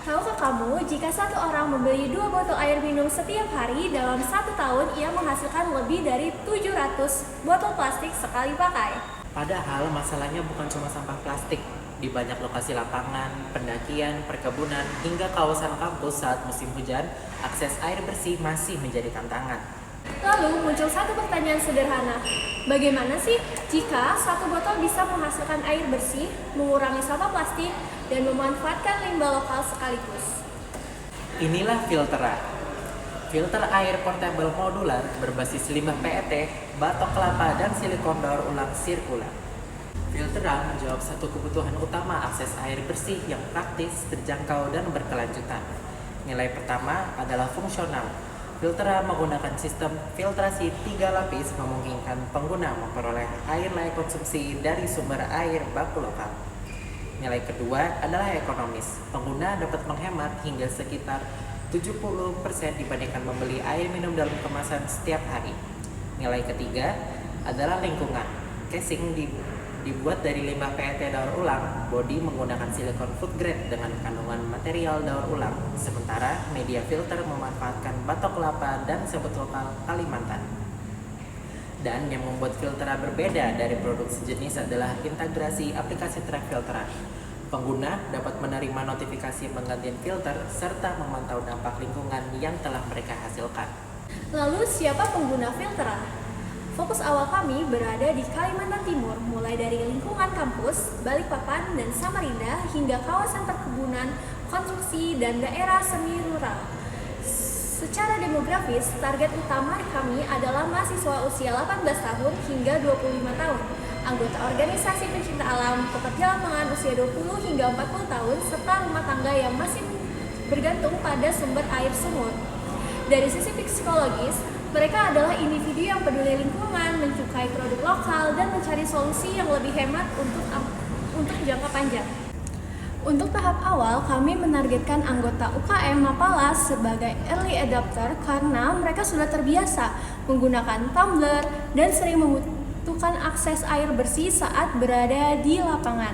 Tahukah kamu, jika satu orang membeli 2 botol air minum setiap hari, dalam 1 tahun ia menghasilkan lebih dari 700 botol plastik sekali pakai. Padahal masalahnya bukan cuma sampah plastik. Di banyak lokasi lapangan, pendakian, perkebunan, hingga kawasan kampus saat musim hujan, akses air bersih masih menjadi tantangan. Lalu muncul satu pertanyaan sederhana, bagaimana sih jika satu botol bisa menghasilkan air bersih, mengurangi sampah plastik, dan memanfaatkan limbah lokal sekaligus? Inilah Filtera. Filter air portable modular berbasis limbah PET, batok kelapa, dan silikon daur ulang sirkular. Filtera menjawab satu kebutuhan utama akses air bersih yang praktis, terjangkau, dan berkelanjutan. Nilai pertama adalah fungsional. Filtera menggunakan sistem filtrasi 3 lapis memungkinkan pengguna memperoleh air layak konsumsi dari sumber air baku lokal. Nilai kedua adalah ekonomis. Pengguna dapat menghemat hingga sekitar 70% dibandingkan membeli air minum dalam kemasan setiap hari. Nilai ketiga adalah lingkungan. Casing dibuat dari limbah PET daur ulang, bodi menggunakan silikon food grade dengan kandungan material daur ulang, sementara media filter memanfaatkan batok kelapa dan sebut lokal Kalimantan. Dan yang membuat Filtera berbeda dari produk sejenis adalah integrasi aplikasi track Filtera. Pengguna dapat menerima notifikasi penggantian filter serta memantau dampak lingkungan yang telah mereka hasilkan. Lalu siapa pengguna Filtera? Fokus awal kami berada di Kalimantan Timur, mulai dari lingkungan kampus, Balikpapan, dan Samarinda hingga kawasan perkebunan, konstruksi, dan daerah semi rural. Secara demografis, target utama kami adalah mahasiswa usia 18 tahun hingga 25 tahun, anggota organisasi pencinta alam, pekerja lapangan usia 20 hingga 40 tahun, serta rumah tangga yang masih bergantung pada sumber air sumur. Dari sisi psikologis, mereka adalah individu yang peduli lingkungan, menyukai produk lokal, dan mencari solusi yang lebih hemat untuk jangka panjang. Untuk tahap awal, kami menargetkan anggota UKM Mapala sebagai early adopter karena mereka sudah terbiasa menggunakan tumbler dan sering membutuhkan akses air bersih saat berada di lapangan.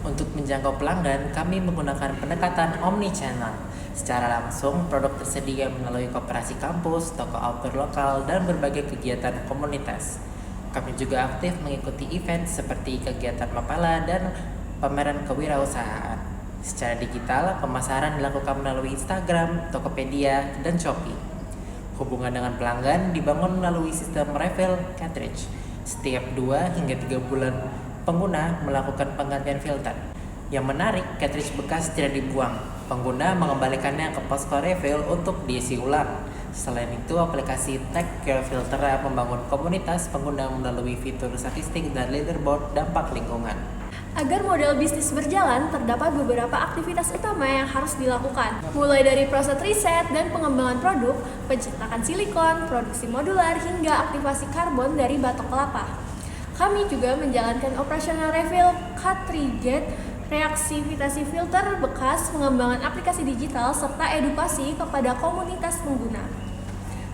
Untuk menjangkau pelanggan, kami menggunakan pendekatan omni-channel. Secara langsung, produk tersedia melalui koperasi kampus, toko outdoor lokal, dan berbagai kegiatan komunitas. Kami juga aktif mengikuti event seperti kegiatan Mapala dan pameran kewirausahaan. Secara digital, pemasaran dilakukan melalui Instagram, Tokopedia, dan Shopee. Hubungan dengan pelanggan dibangun melalui sistem refill cartridge. Setiap 2 hingga 3 bulan, pengguna melakukan penggantian filter. Yang menarik, cartridge bekas tidak dibuang. Pengguna mengembalikannya ke posko refill untuk diisi ulang. Selain itu, aplikasi Take Care Filtera membangun komunitas pengguna melalui fitur statistik dan leaderboard dampak lingkungan. Agar model bisnis berjalan, terdapat beberapa aktivitas utama yang harus dilakukan, mulai dari proses riset dan pengembangan produk, pencetakan silikon, produksi modular, hingga aktivasi karbon dari batok kelapa. Kami juga menjalankan operasional refill cartridge, reaktivasi filter bekas, pengembangan aplikasi digital, serta edukasi kepada komunitas pengguna.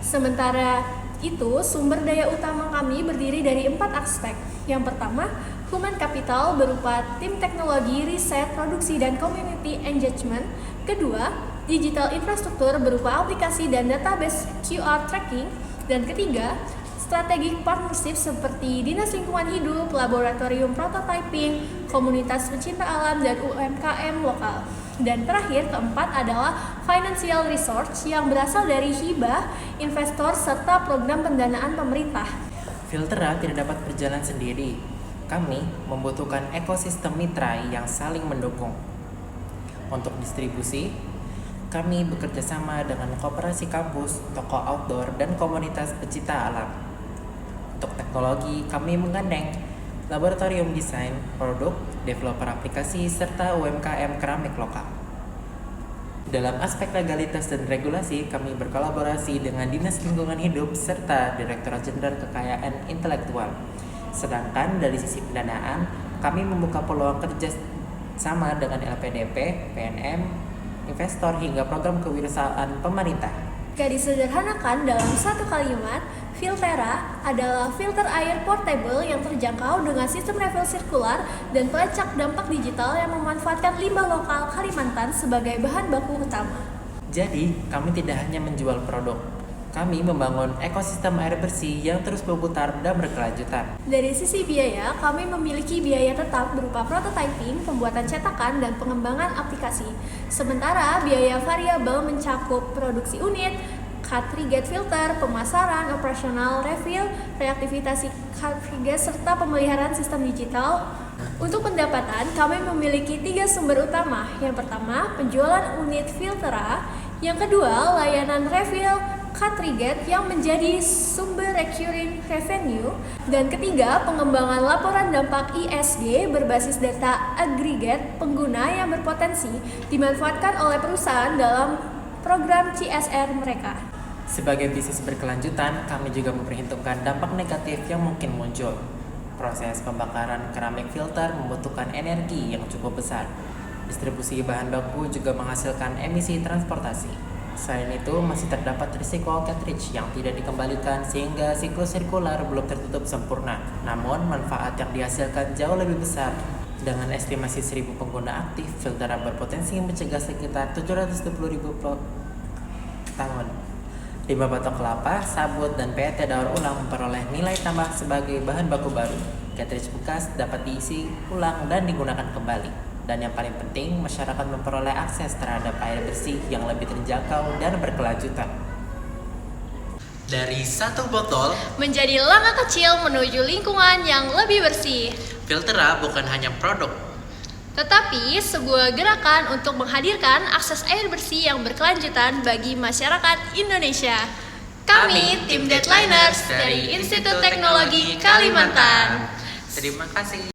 Sementara itu, sumber daya utama kami berdiri dari 4 aspek. Yang pertama, human capital berupa tim teknologi, riset, produksi, dan community engagement. Kedua, digital infrastruktur berupa aplikasi dan database QR tracking. Dan ketiga, strategic partnership seperti Dinas Lingkungan Hidup, Laboratorium Prototyping, komunitas pencinta alam, dan UMKM lokal. Dan terakhir, keempat adalah financial resource yang berasal dari hibah, investor, serta program pendanaan pemerintah. Filtera tidak dapat berjalan sendiri. Kami membutuhkan ekosistem mitra yang saling mendukung. Untuk distribusi, kami bekerja sama dengan koperasi kampus, toko outdoor, dan komunitas pecinta alam. Untuk teknologi, kami menggandeng laboratorium desain, produk, developer aplikasi, serta UMKM keramik lokal. Dalam aspek legalitas dan regulasi, kami berkolaborasi dengan Dinas Lingkungan Hidup serta Direktorat Jenderal Kekayaan Intelektual. Sedangkan dari sisi pendanaan, kami membuka peluang kerja sama dengan LPDP, PNM, investor hingga program kewirausahaan pemerintah. Jika disederhanakan dalam satu kalimat, Filtera adalah filter air portable yang terjangkau dengan sistem refill sirkular dan pelacak dampak digital yang memanfaatkan limbah lokal Kalimantan sebagai bahan baku utama. Jadi, kami tidak hanya menjual produk, kami membangun ekosistem air bersih yang terus berputar dan berkelanjutan. Dari sisi biaya, kami memiliki biaya tetap berupa prototyping, pembuatan cetakan, dan pengembangan aplikasi. Sementara biaya variabel mencakup produksi unit, cartridge filter, pemasaran, operasional refill, reaktivasi cartridge, serta pemeliharaan sistem digital. Untuk pendapatan, kami memiliki 3 sumber utama. Yang pertama, penjualan unit Filtera. Yang kedua, layanan refill cartridge yang menjadi sumber recurring revenue. Dan ketiga, pengembangan laporan dampak ESG berbasis data agregat pengguna yang berpotensi dimanfaatkan oleh perusahaan dalam program CSR mereka. Sebagai bisnis berkelanjutan, kami juga memperhitungkan dampak negatif yang mungkin muncul. Proses pembakaran keramik filter membutuhkan energi yang cukup besar. Distribusi bahan baku juga menghasilkan emisi transportasi. Selain itu, masih terdapat risiko cartridge yang tidak dikembalikan sehingga siklus sirkular belum tertutup sempurna. Namun, manfaat yang dihasilkan jauh lebih besar. Dengan estimasi 1.000 pengguna aktif, Filtera berpotensi mencegah sekitar 720.000 tahun. Limbah batok kelapa, sabut, dan PET daur ulang memperoleh nilai tambah sebagai bahan baku baru. Cartridge bekas dapat diisi ulang dan digunakan kembali. Dan yang paling penting, masyarakat memperoleh akses terhadap air bersih yang lebih terjangkau dan berkelanjutan. Dari satu botol Menjadi langkah kecil menuju lingkungan yang lebih bersih. Filtera bukan hanya produk, Tetapi sebuah gerakan untuk menghadirkan akses air bersih yang berkelanjutan bagi masyarakat Indonesia. Kami tim Deadliners dari Institut Teknologi Kalimantan. Terima kasih.